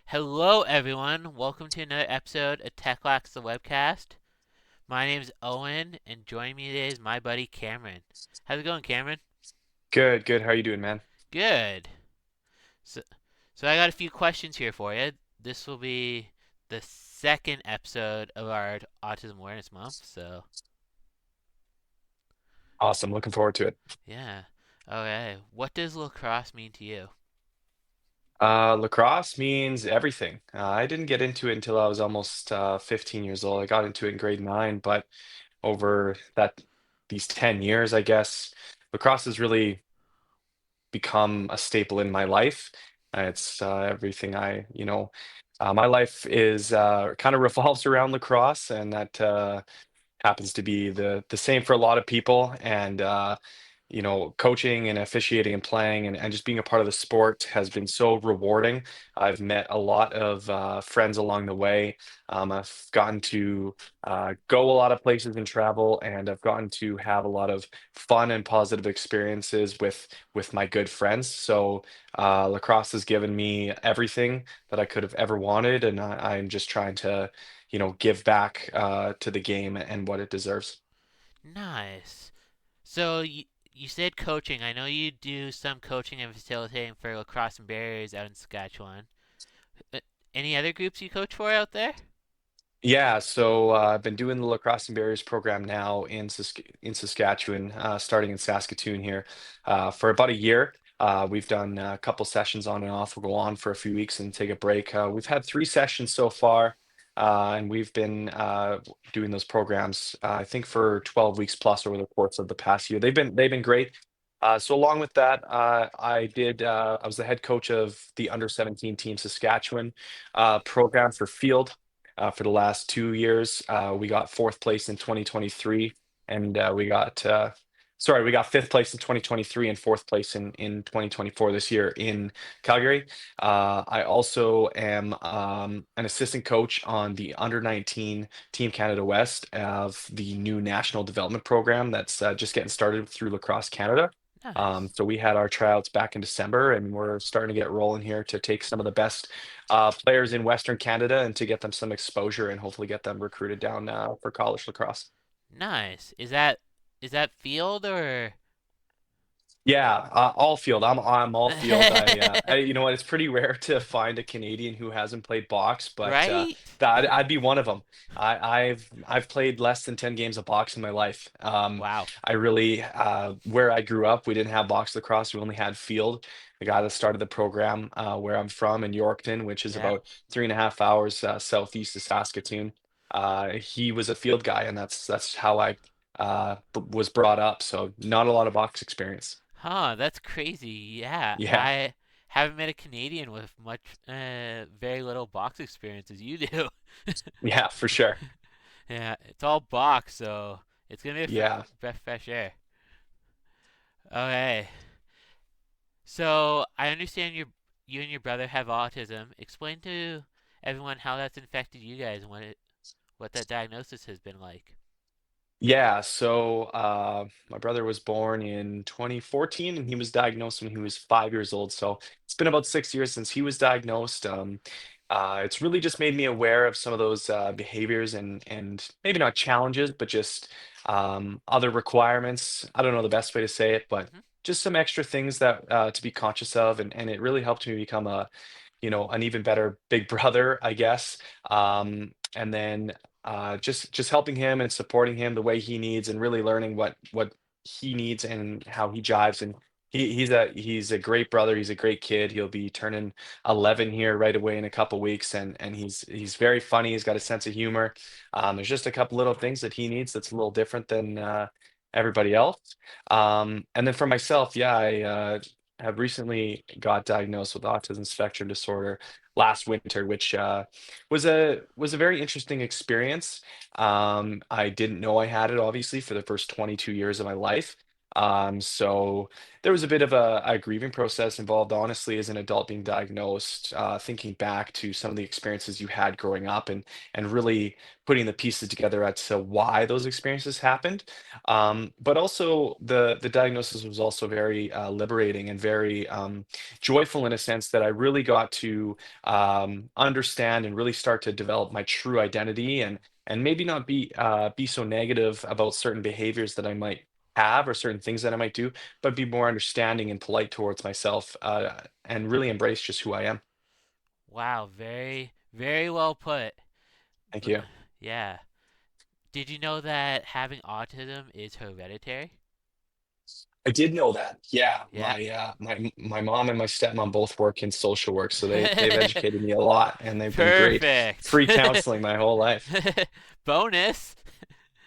Hello, everyone. Welcome to another episode of Tech-Lax the webcast. My name's Owen, and joining me today is my buddy Cameron. How's it going, Cameron? Good, good. How are you doing, man? Good. So, so I got a few questions here for you. This will be the second episode of our Autism Awareness Month. So, Awesome. Looking forward to it. yeah. Okay. What does lacrosse mean to you? Lacrosse means everything. I didn't get into it until I was almost 15 years old. I got into it in grade nine, but over these 10 years, I guess, lacrosse has really become a staple in my life. It's everything my life is kind of revolves around lacrosse, and that happens to be the same for a lot of people. And coaching and officiating and playing and just being a part of the sport has been so rewarding. I've met a lot of friends along the way. I've gotten to go a lot of places and travel, and I've gotten to have a lot of fun and positive experiences with my good friends. So lacrosse has given me everything that I could have ever wanted, and I'm just trying to, give back to the game and what it deserves. Nice. So you said coaching. I know you do some coaching and facilitating for lacrosse and barriers out in Saskatchewan. Uh, Any other groups you coach for out there? Yeah, so I've been doing the lacrosse and barriers program now in Saskatchewan, starting in Saskatoon here, for about a year. We've done a couple sessions on and off. We'll go on for a few weeks and take a break. We've had three sessions so far, and we've been doing those programs, I think, for 12 weeks plus over the course of the past year. They've been great. So along with that, I was the head coach of the under 17 team Saskatchewan program for field for the last 2 years. We got fourth place in 2023, and we got fifth place in 2023 and fourth place in 2024 this year in Calgary. I also am an assistant coach on the under 19 Team Canada West of the new national development program that's just getting started through Lacrosse Canada. Nice. So we had our tryouts back in December, and we're starting to get rolling here to take some of the best players in Western Canada and to get them some exposure and hopefully get them recruited down for college lacrosse. Nice. Is that field or Yeah, all field. I'm all field. You know what? It's pretty rare to find a Canadian who hasn't played box, but right? I'd be one of them. I've played less than 10 games of box in my life. Wow. I really where I grew up, we didn't have box lacrosse. We only had field. The guy that started the program where I'm from in Yorkton, which is Yeah. about 3.5 hours southeast of Saskatoon, he was a field guy, and that's how I was brought up. So not a lot of box experience. Huh, that's crazy. Yeah, Yeah, I haven't met a Canadian with very little box experience as you do. yeah, for sure. Yeah, it's all box, so it's gonna be a Yeah. breath of fresh air. Okay, so I understand you and your brother have autism. Explain to everyone how that's infected you guys and what that diagnosis has been like. Yeah, so my brother was born in 2014 and he was diagnosed when he was 5 years old. So it's been about 6 years since he was diagnosed. It's really just made me aware of some of those behaviors and maybe not challenges, but just other requirements. I don't know the best way to say it, but Hmm. just some extra things that to be conscious of, and it really helped me become an even better big brother, I guess. And then just helping him and supporting him the way he needs, and really learning what he needs and how he jives. And he's a great brother. He's a great kid. He'll be turning 11 here right away in a couple weeks, and he's very funny. He's got a sense of humor. There's just a couple little things that he needs that's a little different than everybody else. And then for myself, yeah, I have recently got diagnosed with autism spectrum disorder last winter, which was a very interesting experience. I didn't know I had it, obviously, for the first 22 years of my life. So there was a bit of a grieving process involved, honestly, as an adult being diagnosed, thinking back to some of the experiences you had growing up and really putting the pieces together as to why those experiences happened. But also the diagnosis was also very liberating and very joyful in a sense that I really got to understand and really start to develop my true identity and maybe not be so negative about certain behaviors that I might have or certain things that I might do, but be more understanding and polite towards myself, and really embrace just who I am. Wow, very, very well put. Thank But you. yeah, did you know that having autism is hereditary? I did know that. Yeah, Yeah. my mom and my stepmom both work in social work, so they've educated me a lot, and they've been great. Perfect. Free counseling my whole life. Bonus.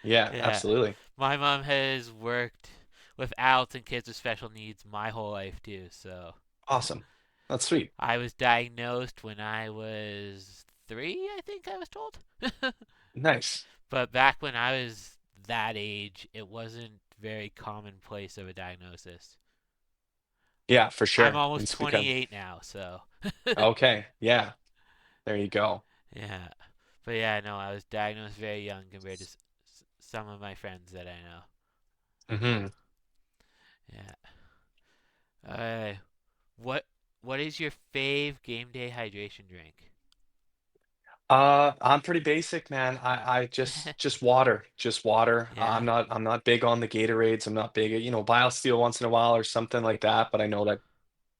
Yeah, Yeah. absolutely. My mom has worked with adults and kids with special needs my whole life too, so Awesome. That's sweet. I was diagnosed when I was 3, I think I was told. Nice. But back when I was that age, it wasn't very commonplace of a diagnosis. Yeah, for I'm sure. almost It's become 28 now, so okay. Yeah, there you go. yeah. But yeah, no, I was diagnosed very young compared to some of my friends that I know. Hmm. Yeah. Uh, what what is your fave game day hydration drink? I'm pretty basic, man. I just water, just water. Yeah. I'm not big on the Gatorades. I'm not big, BioSteel once in a while or something like that. But I know that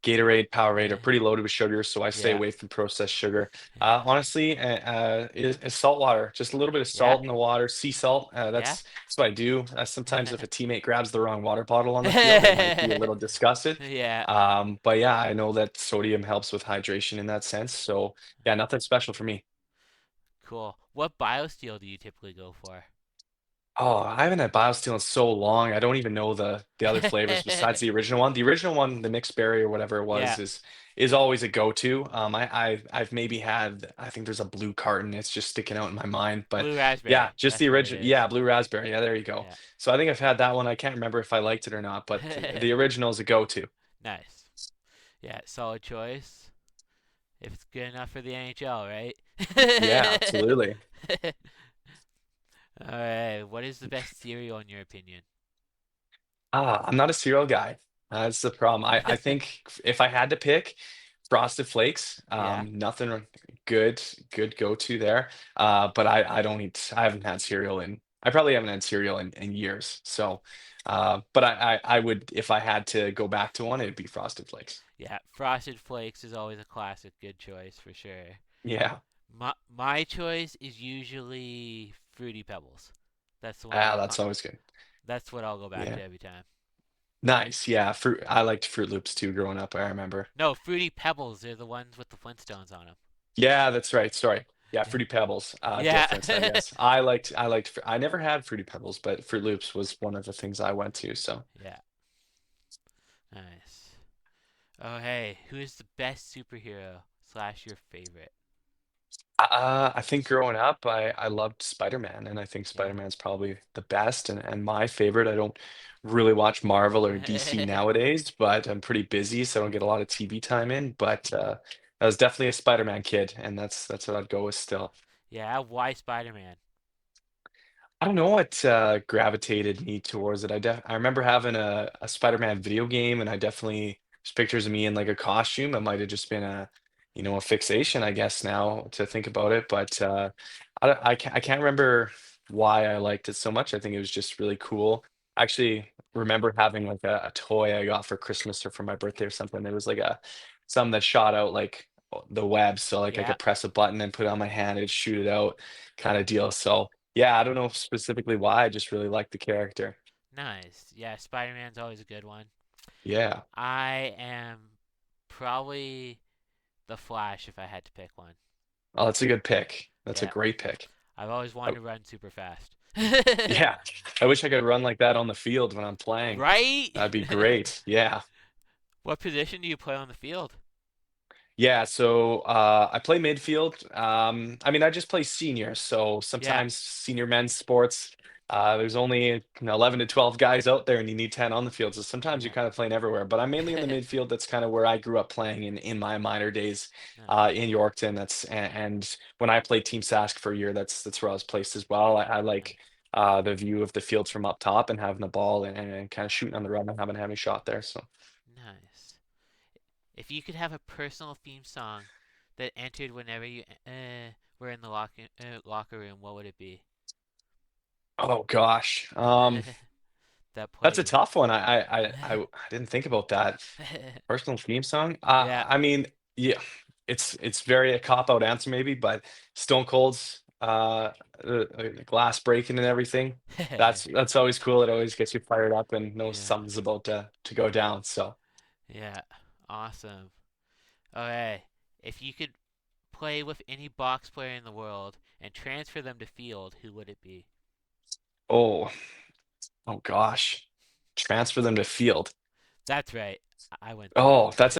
Gatorade, Powerade are Yeah. pretty loaded with sugar, so I stay Yeah. away from processed sugar. Yeah. Honestly, is salt water. Just a little bit of Yeah. salt in the water, sea salt. Yeah. That's what I do. Sometimes if a teammate grabs the wrong water bottle on the field, they might be a little disgusted. Yeah. But yeah, I know that sodium helps with hydration in that sense. So yeah, nothing special for me. Cool. What biosteel do you typically go for? Oh, I haven't had BioSteel in so long. I don't even know the other flavors besides the original one. The original one, the mixed berry or whatever it was, Yeah. is always a go-to. I've maybe had, I think there's a blue carton. It's just sticking out in my mind. But Blue yeah, raspberry. just the That's what it original. is. Yeah, blue raspberry. Yeah, there you go. Yeah. So I think I've had that one. I can't remember if I liked it or not, but the original is a go-to. Nice. Yeah, solid choice. If it's good enough for the NHL, right? Yeah, absolutely. Alright, what is the best cereal in your opinion? I'm not a cereal guy. That's the problem. I think if I had to pick Frosted Flakes, Yeah. nothing good, good go-to there. But I don't eat, I haven't had cereal I probably haven't had cereal in years. So, but I would, if I had to go back to one, it'd be Frosted Flakes. Yeah, Frosted Flakes is always a classic good choice for sure. Yeah. My choice is usually Fruity Pebbles. That's the one Ah, I'll that's always good. that's what I'll go back to Yeah. every time. Nice. Yeah. I liked Fruit Loops too growing up, I remember. No, Fruity Pebbles, they're the ones with the Flintstones on them. Yeah, that's right. Sorry. Yeah, Yeah. Fruity Pebbles. Difference, I Yeah. guess. I never had Fruity Pebbles, but Fruit Loops was one of the things I went to. So, Yeah. Nice. Oh, hey, who is the best superhero slash your favorite? I think growing up, I loved Spider-Man, and I think Yeah. Spider-Man's probably the best and my favorite. I don't really watch Marvel or DC nowadays, but I'm pretty busy, so I don't get a lot of TV time in. But I was definitely a Spider-Man kid, and that's what I'd go with still. Yeah, why Spider-Man? I don't know what gravitated me towards it. I remember having a Spider-Man video game, and I definitely there's pictures of me in like a costume. It might have just been a fixation, I guess now to think about it. But I can't remember why I liked it so much. I think it was just really cool. I actually remember having like a toy I got for Christmas or for my birthday or something. It was like a some that shot out like the web, so like I Yeah. could press a button and put it on my hand and shoot it out, kind of deal. So. Yeah, I don't know specifically why. I just really like the character. Nice. Yeah, Spider-Man's always a good one. Yeah. I am probably the Flash if I had to pick one. Oh, that's a good pick. That's a Yeah. great pick. I've always I- wanted to run super fast. yeah. I wish I could run like that on the field when I'm playing. Right? That'd be great. Yeah. What position do you play on the field? Yeah, so I play midfield. I mean, I just play senior, so Yeah. sometimes senior men's sports. There's only 11 to 12 guys out there, and you need 10 on the field. So sometimes you're Yeah. kind of playing everywhere. But I'm mainly in the midfield. That's kind of where I grew up playing in my minor days in Nice. Yorkton. And when I played Team Sask for a year, that's where I was placed as well. I like the view of the fields from up top and having the ball and kind of shooting on the run and having a shot there. So. Nice. If you could have a personal theme song that entered whenever you were in the locker room, what would it be? Oh gosh. That That's a played. tough one. I didn't think about that. Personal theme song? Yeah. I mean, yeah, it's very a cop-out answer maybe, but Stone Cold's glass breaking and everything. That's always cool. It always gets you fired up and knows Yeah. something's about to go down. So, Yeah. Awesome. Okay. If you could play with any box player in the world and transfer them to field, who would it be? oh, oh gosh. Transfer them to field. That's right. I went there. Oh, that's